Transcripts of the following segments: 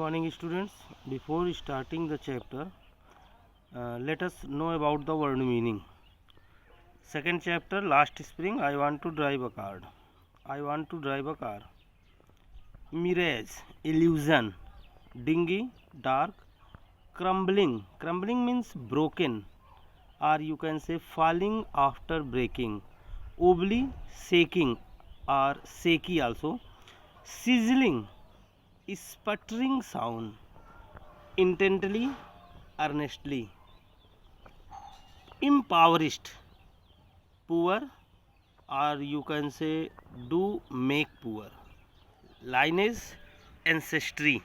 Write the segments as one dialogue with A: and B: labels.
A: morning students. Before starting the chapter, let us know about the word meaning. Second chapter, last spring I want to drive a car. I want to drive a car. Mirage, illusion. Dingy, dark. Crumbling. Crumbling means broken, or you can say falling after breaking. Wobbly, shaking, or shaky also. Sizzling, sputtering sound. Intently, earnestly. Impoverished, poor, or you can say do make poor. Lineage, ancestry,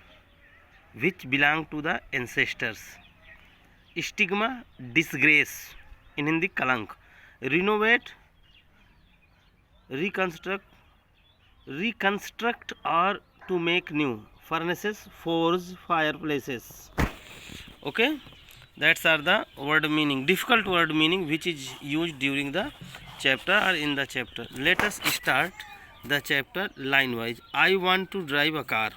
A: which belong to the ancestors. Stigma, disgrace, in Hindi kalank. Renovate, reconstruct, or to make new. Furnaces, forge, fireplaces. Okay, that's are the word meaning, difficult word meaning which is used during the chapter or in the chapter. Let us start the chapter line wise. I want to drive a car.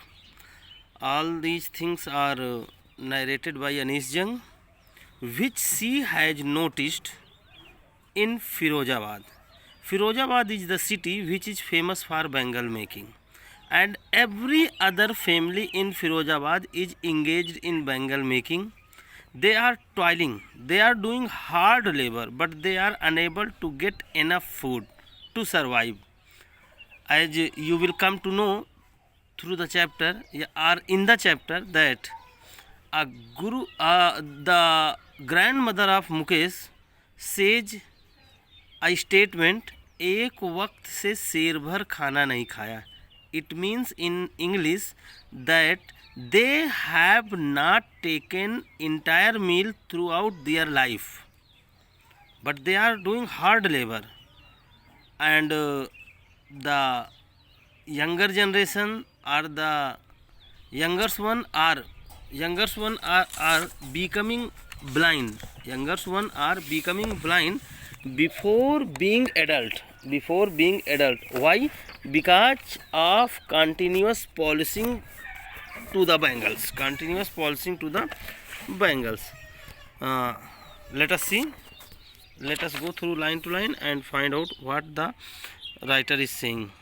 A: All these things are narrated by Anish Jung, which she has noticed in Firozabad. Firozabad is the city which is famous for bangle making, and every other family in Firozabad is engaged in bangle making. They are toiling, they are doing hard labor, but they are unable to get enough food to survive. As you will come to know through the chapter or in the chapter, that the grandmother of Mukesh says a statement, एक वक्त से शेर भर खाना नहीं खाया. It means in English that they have not taken entire meal throughout their life, but they are doing hard labor, and the younger generation or the youngest one are becoming blind. Youngest one are becoming blind before being adult. Why? Because of continuous polishing to the bangles. Let us see. Let us go through line to line and find out what the writer is saying.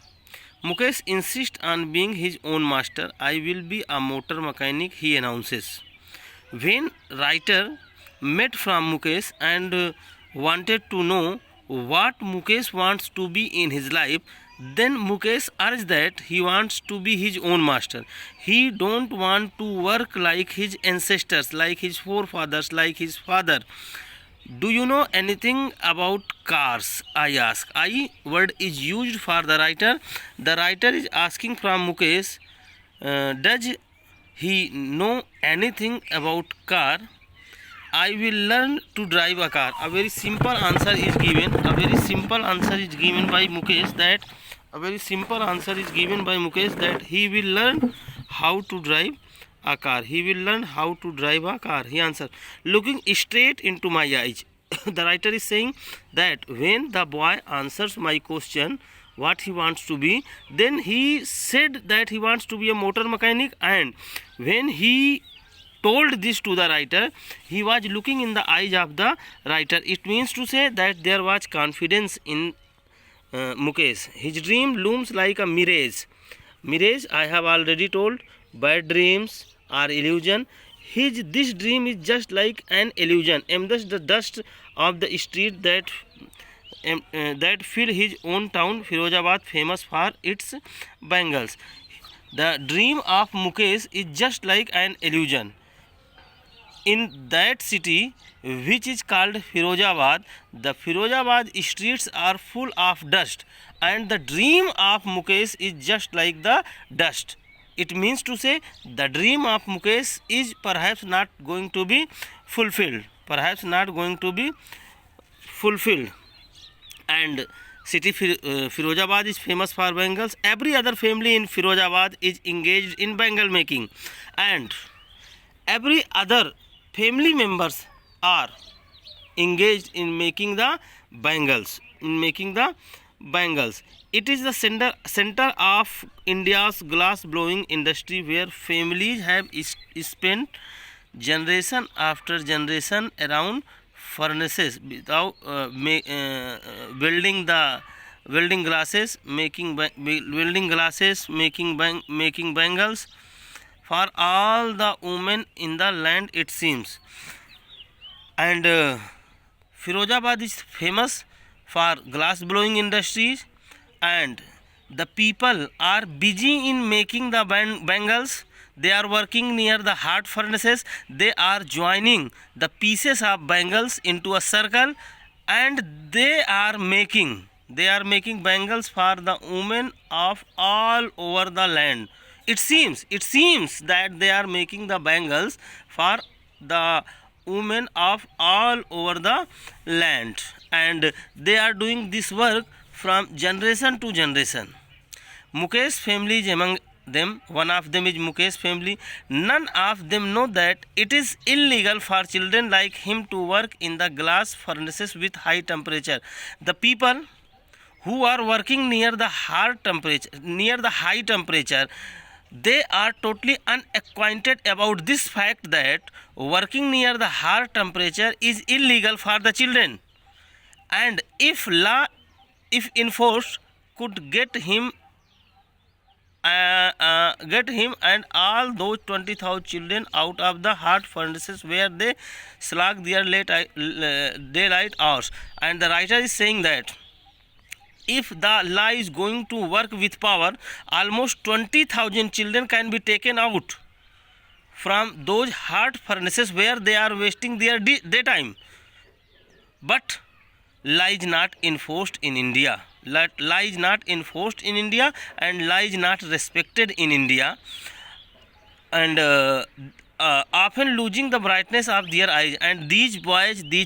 A: Mukesh insists on being his own master. I will be a motor mechanic, he announces. When writer met from Mukesh and wanted to know what Mukesh wants to be in his life, then Mukesh urged that he wants to be his own master. He don't want to work like his ancestors, like his forefathers, like his father. Do you know anything about cars? I ask. I word is used for the writer. The writer is asking from Mukesh, does he know anything about car? I will learn to drive a car. A very simple answer is given. By Mukesh that he will learn how to drive a car. He answered, looking straight into my eyes. The writer is saying that when the boy answers my question what he wants to be, then he said that he wants to be a motor mechanic, and when he told this to the writer, he was looking in the eyes of the writer. It means to say that there was confidence in Mukesh. His dream looms like a mirage. I have already told, bad dreams are illusion. This dream is just like an illusion. Thus the dust of the street that fill his own town, Firozabad, famous for its bangles. The dream of Mukesh is just like an illusion. In that city, which is called Firozabad, the Firozabad streets are full of dust, and the dream of Mukesh is just like the dust. It means to say the dream of Mukesh is perhaps not going to be fulfilled. And city Firozabad is famous for bangles. Every other family in Firozabad is engaged in bangle making, and every other family members are engaged in making the bangles. It is the center of India's glass blowing industry, where families have spent generation after generation around furnaces without building glasses, making bangles for all the women in the land, it seems. And Firozabad is famous for glass blowing industries, and the people are busy in making the bangles. They are working near the hot furnaces. They are joining the pieces of bangles into a circle, and they are making bangles for the women of all over the land. It seems that they are making the bangles for the women of all over the land, and they are doing this work from generation to generation. Mukesh family is among them. One of them is Mukesh family. None of them know that it is illegal for children like him to work in the glass furnaces with high temperature. The people who are working near the high temperature, they are totally unacquainted about this fact that working near the high temperature is illegal for the children, and if enforced, could get him and all those 20,000 children out of the hot furnaces where they slog their daylight hours. And the writer is saying that if the law is going to work with power, almost 20,000 children can be taken out from those hot furnaces where they are wasting their daytime. But law is not enforced in India. Law is not enforced in India, and law is not respected in India, and often losing the brightness of their eyes. And these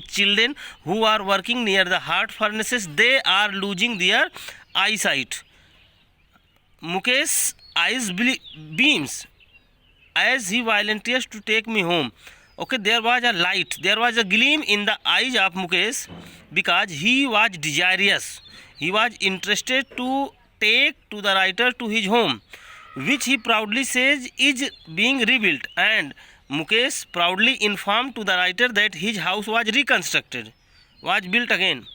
A: children who are working near the hot furnaces, they are losing their eyesight. Mukesh eyes beams as he volunteers to take me home. Okay, there was a light, there was a gleam in the eyes of Mukesh, because he was desirous. He was interested to take to the writer to his home, which he proudly says is being rebuilt. And Mukesh proudly informed to the writer that his house was built again.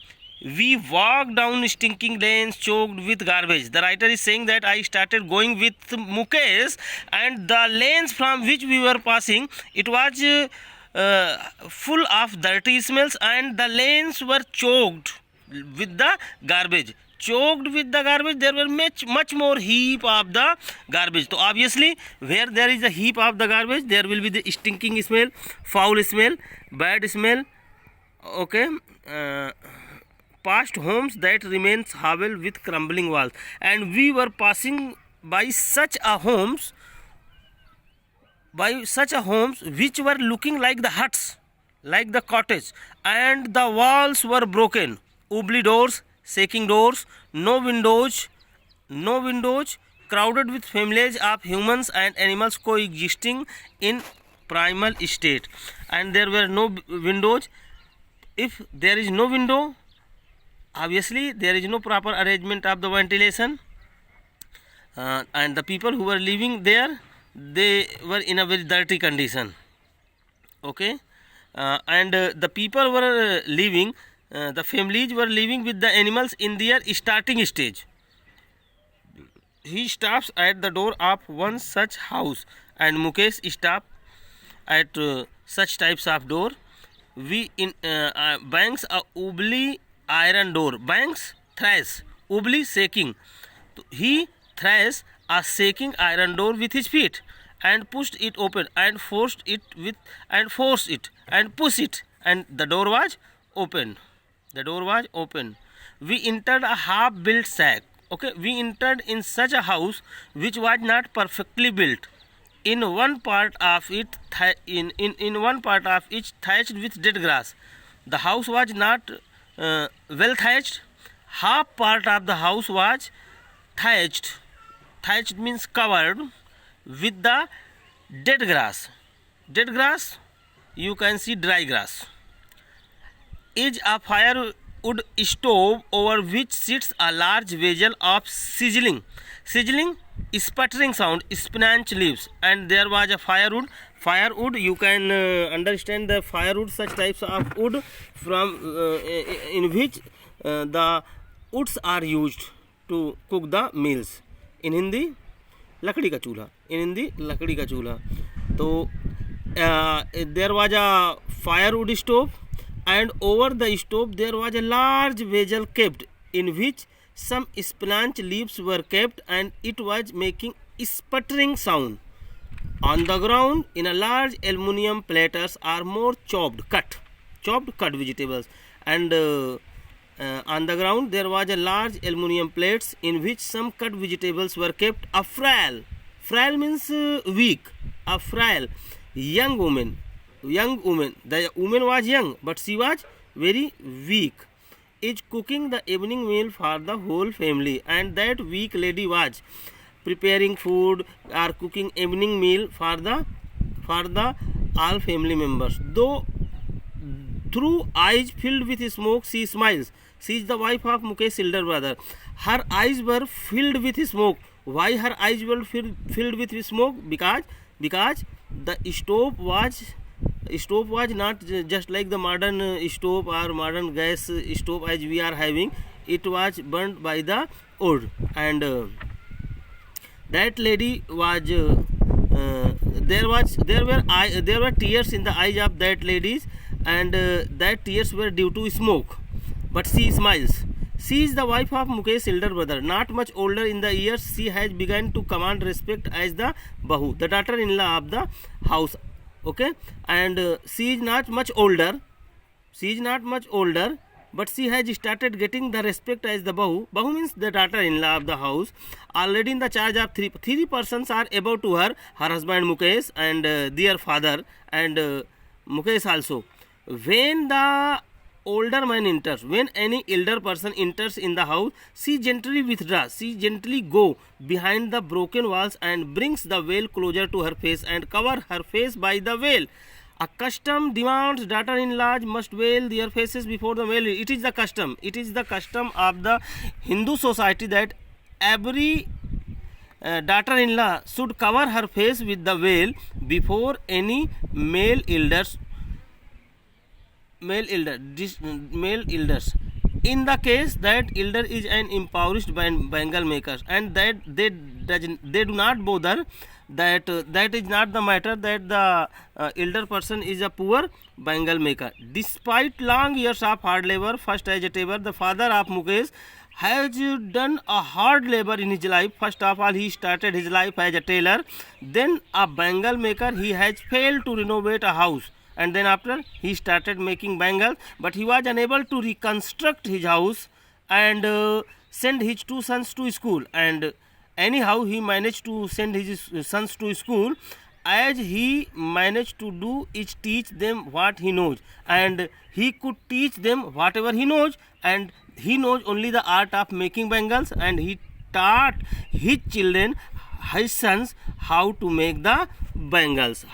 A: We walked down stinking lanes choked with garbage. The writer is saying that I started going with Mukesh, and the lanes from which we were passing, it was full of dirty smells, and the lanes were choked with the garbage. There were much more heap of the garbage. So obviously, where there is a heap of the garbage, there will be the stinking smell, foul smell, bad smell. Okay, past homes that remains hovel with crumbling walls, and we were passing by such a homes which were looking like the huts, like the cottage, and the walls were broken. Ugly doors, shaking doors, no windows, crowded with families of humans and animals coexisting in primal state. And there were no windows. If there is no window, obviously there is no proper arrangement of the ventilation, and the people who were living there, they were in a very dirty condition. Okay, and the people were living, the families were living with the animals in their starting stage. He stops at the door of one such house, and Mukesh stopped at such types of door. We in banks a ubli iron door, banks thrash, ubli shaking. He thrashed a shaking iron door with his feet, and pushed it open, and forced it and push it, and the door was open. We entered a half-built shack. Okay, we entered in such a house which was not perfectly built. In one part of it, thatched with dead grass. The house was not well thatched. Half part of the house was thatched. Thatched means covered with the dead grass. Dead grass, you can see dry grass. Is a fire wood stove over which sits a large vessel of sizzling, sputtering sound, spinach leaves, and there was a firewood. Firewood, you can understand the firewood, such types of wood from in which the woods are used to cook the meals. In Hindi, लकड़ी का चूल्हा. In Hindi, लकड़ी का चूल्हा. तो there was a firewood stove, and over the stove there was a large vessel kept, in which some spinach leaves were kept, and it was making sputtering sound. On the ground, in a large aluminium platters, are more chopped cut vegetables, and on the ground there was a large aluminium plates in which some cut vegetables were kept. A frail means weak. A frail young woman. The woman was young, but she was very weak, is cooking the evening meal for the whole family, and that weak lady was preparing food or cooking evening meal for the all family members. Though through eyes filled with smoke, she smiles. She is the wife of Mukesh, elder brother. Her eyes were filled with smoke. Why her eyes were filled with smoke? Because the stove was not just like the modern stove or modern gas stove as we are having. It was burnt by the wood, and that lady was there were tears in the eyes of that ladies, and that tears were due to smoke, but she smiles. She is the wife of Mukesh, elder brother. Not much older in the years, she has begun to command respect as the bahu, the daughter-in-law of the house. Okay, and she is not much older, but she has started getting the respect as the bahu. Bahu means the daughter-in-law of the house. Already in the charge of three persons are above to her husband Mukesh, and their father, and Mukesh also. When the older man enters, when any elder person enters in the house, she gently withdraws. She gently go behind the broken walls and brings the veil closer to her face and cover her face by the veil. A custom demands daughter-in-laws must veil their faces before the veil. It is the custom. It is the custom of the Hindu society that every daughter-in-law should cover her face with the veil before any male elders. In the case that elder is an impoverished bangle maker, and that they do not bother, that is not the matter, that the elder person is a poor bangle maker. Despite long years of hard labor, first as a tailor, the father of Mukesh has done a hard labor in his life. First of all, he started his life as a tailor, then a bangle maker. He has failed to renovate a house, and then after he started making bangles, but he was unable to reconstruct his house and send his two sons to school. And anyhow he managed to send his sons to school. As he managed to do is teach them what he knows, and he could teach them whatever he knows, and he knows only the art of making bangles, and he taught his children, his sons, how to make the bangles,